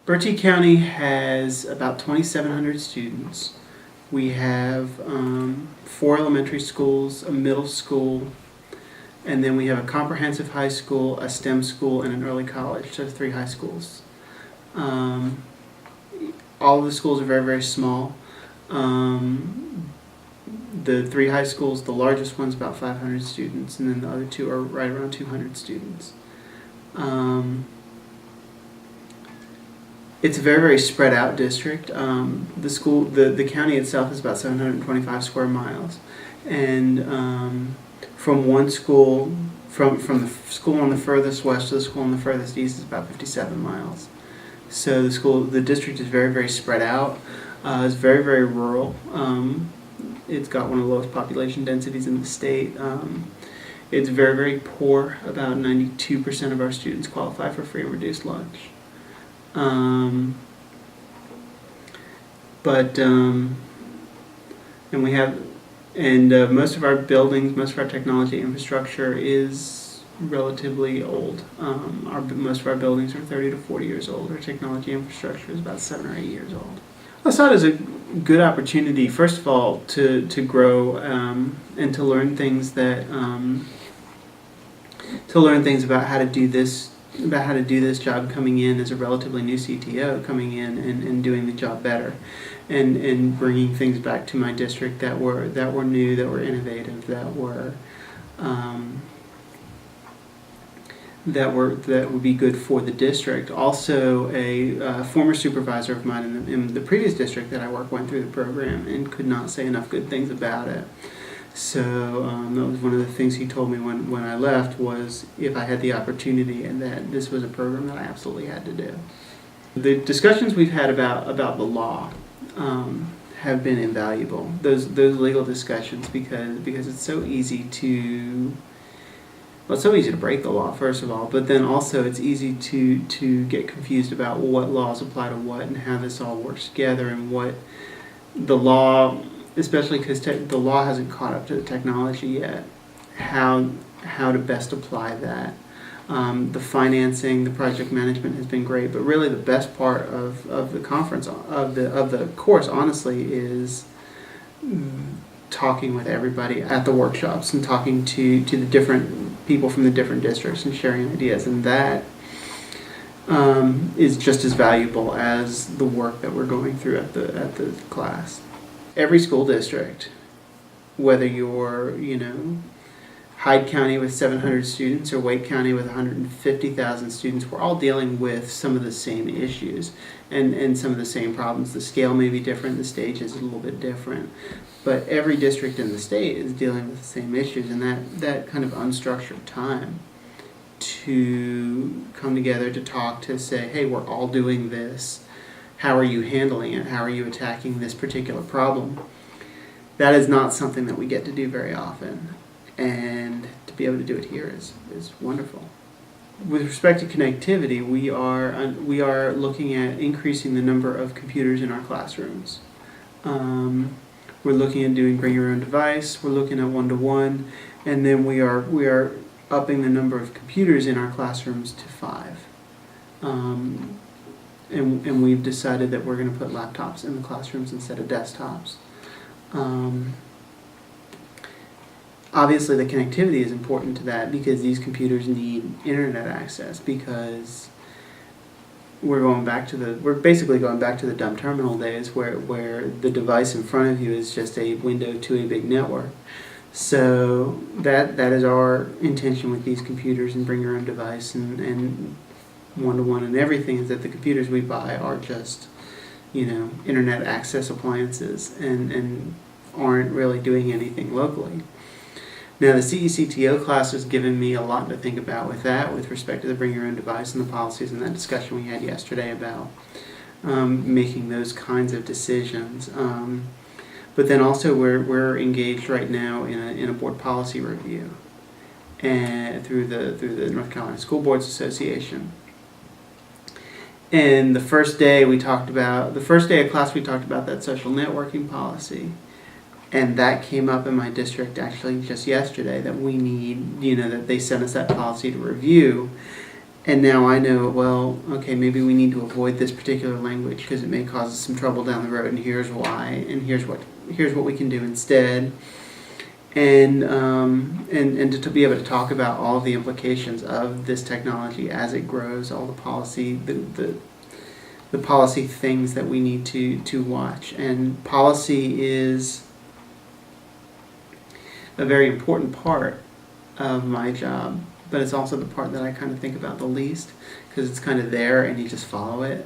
Bertie County has about 2,700 students. We have 4 elementary schools, a middle school, and then we have a comprehensive high school, a STEM school, and an early college, so 3 high schools. All of the schools are very, very small. The 3 high schools, the largest one's about 500 students, and then the other 2 are right around 200 students. It's a very, very spread out district. The county itself is about 725 square miles, and from one school, from the school on the furthest west to the school on the furthest east is about 57 miles. So the district is very, very spread out. It's very, very rural. It's got one of the lowest population densities in the state. It's very, very poor. About 92% of our students qualify for free and reduced lunch. And we have, most of our buildings, most of our technology infrastructure is relatively old. Most of our buildings are 30 to 40 years old. Our technology infrastructure is about 7 or 8 years old. I saw it as a good opportunity, first of all, to grow and to learn things about how to do this. About how to do this job coming in as a relatively new CTO, coming in and doing the job better, and bringing things back to my district that were new, that were innovative, that would be good for the district. Also, a former supervisor of mine in the previous district that I worked went through the program and could not say enough good things about it. So that was one of the things he told me when I left, was if I had the opportunity, and that this was a program that I absolutely had to do. The discussions we've had about the law have been invaluable. Those legal discussions, because it's so easy to break the law, first of all, but then also it's easy to get confused about what laws apply to what and how this all works together, and what the law, especially because the law hasn't caught up to the technology yet, how to best apply that. The financing, the project management has been great, but really the best part of the conference, of the course, honestly, is talking with everybody at the workshops and talking to the different people from the different districts and sharing ideas, and that is just as valuable as the work that we're going through at the class. Every school district, whether you're, Hyde County with 700 students or Wake County with 150,000 students, we're all dealing with some of the same issues and some of the same problems. The scale may be different, the stage is a little bit different, but every district in the state is dealing with the same issues, and that kind of unstructured time to come together, to talk, to say, hey, we're all doing this. How are you handling it? How are you attacking this particular problem? That is not something that we get to do very often, and to be able to do it here is wonderful. With respect to connectivity, we are looking at increasing the number of computers in our classrooms. We're looking at doing bring your own device. We're looking at one-to-one, and then we are upping the number of computers in our classrooms to 5. And we've decided that we're going to put laptops in the classrooms instead of desktops. Obviously, the connectivity is important to that, because these computers need internet access, because we're basically going back to the dumb terminal days where the device in front of you is just a window to a big network. So that is our intention with these computers, and bring your own device and one-to-one and everything, is that the computers we buy are just, internet access appliances and aren't really doing anything locally. Now, the CecTO class has given me a lot to think about with that, with respect to the bring your own device and the policies and that discussion we had yesterday about making those kinds of decisions. But then also we're engaged right now in a board policy review, and through the North Carolina School Boards Association. And the first day of class we talked about that social networking policy, and that came up in my district actually just yesterday, that we need, that they sent us that policy to review. And now I know, well, okay, maybe we need to avoid this particular language because it may cause us some trouble down the road, and here's why, and here's what we can do instead. And to be able to talk about all of the implications of this technology as it grows, all the policy, the policy things that we need to watch. And policy is a very important part of my job, but it's also the part that I kind of think about the least, because it's kind of there and you just follow it.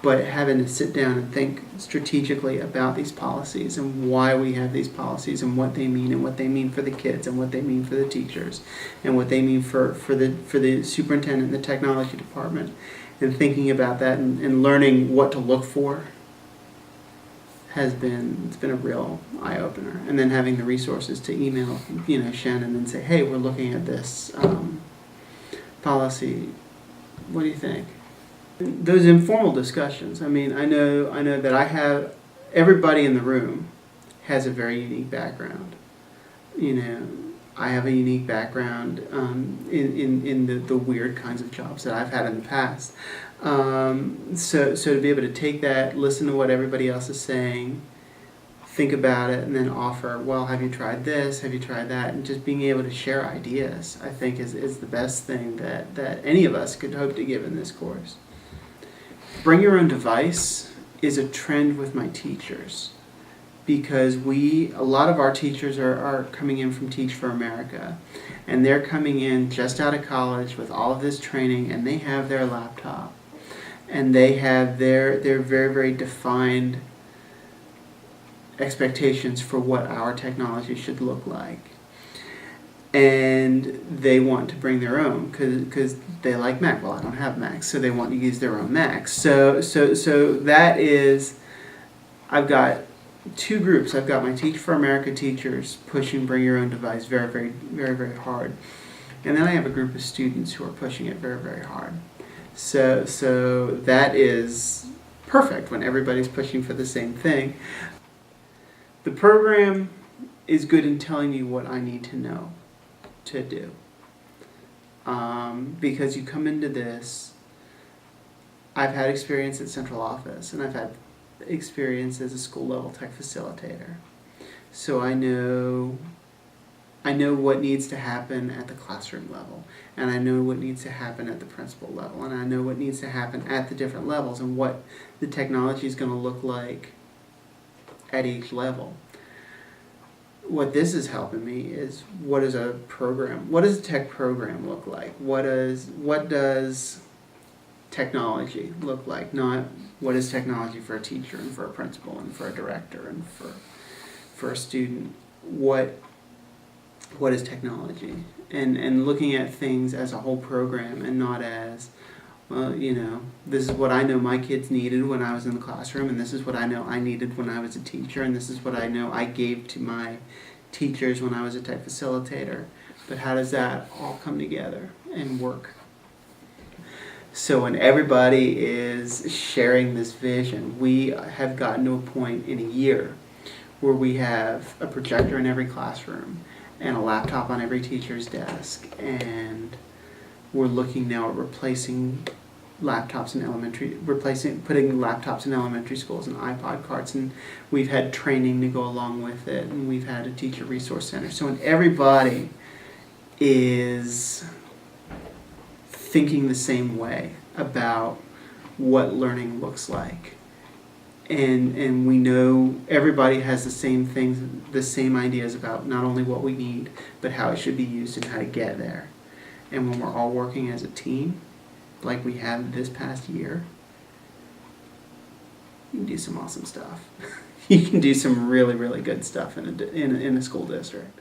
But having to sit down and think strategically about these policies and why we have these policies and what they mean for the kids and what they mean for the teachers and what they mean for the superintendent and the technology department, and thinking about that and learning what to look for it's been a real eye-opener. And then having the resources to email Shannon and say, hey, we're looking at this policy, what do you think? Those informal discussions, I mean, I know that everybody in the room has a very unique background. I have a unique background in the weird kinds of jobs that I've had in the past. So to be able to take that, listen to what everybody else is saying, think about it, and then offer, well, have you tried this, have you tried that, and just being able to share ideas, I think is the best thing that any of us could hope to give in this course. Bring your own device is a trend with my teachers, because a lot of our teachers are coming in from Teach for America, and they're coming in just out of college with all of this training, and they have their laptop, and they have their very, very defined expectations for what our technology should look like. And they want to bring their own because they like Mac. Well, I don't have Macs, so they want to use their own Macs. So that is, I've got two groups. I've got my Teach for America teachers pushing bring your own device very, very, very, very hard. And then I have a group of students who are pushing it very, very hard. So that is perfect when everybody's pushing for the same thing. The program is good in telling you what I need to know to do. Because you come into this, I've had experience at central office, and I've had experience as a school level tech facilitator. So I know what needs to happen at the classroom level, and I know what needs to happen at the principal level, and I know what needs to happen at the different levels, and what the technology is going to look like at each level. What this is helping me is, what does a tech program look like? What does technology look like? Not what is technology for a teacher and for a principal and for a director and for a student. What is technology? And looking at things as a whole program, and not as, well, this is what I know my kids needed when I was in the classroom, and this is what I know I needed when I was a teacher, and this is what I know I gave to my teachers when I was a tech facilitator. But how does that all come together and work? So when everybody is sharing this vision, we have gotten to a point in a year where we have a projector in every classroom and a laptop on every teacher's desk, and we're looking now at putting laptops in elementary schools and iPod carts, and we've had training to go along with it, and we've had a teacher resource center. So when everybody is thinking the same way about what learning looks like, and we know everybody has the same things, the same ideas about not only what we need, but how it should be used and how to get there. And when we're all working as a team, like we have this past year, you can do some awesome stuff. You can do some really, really good stuff in a school district.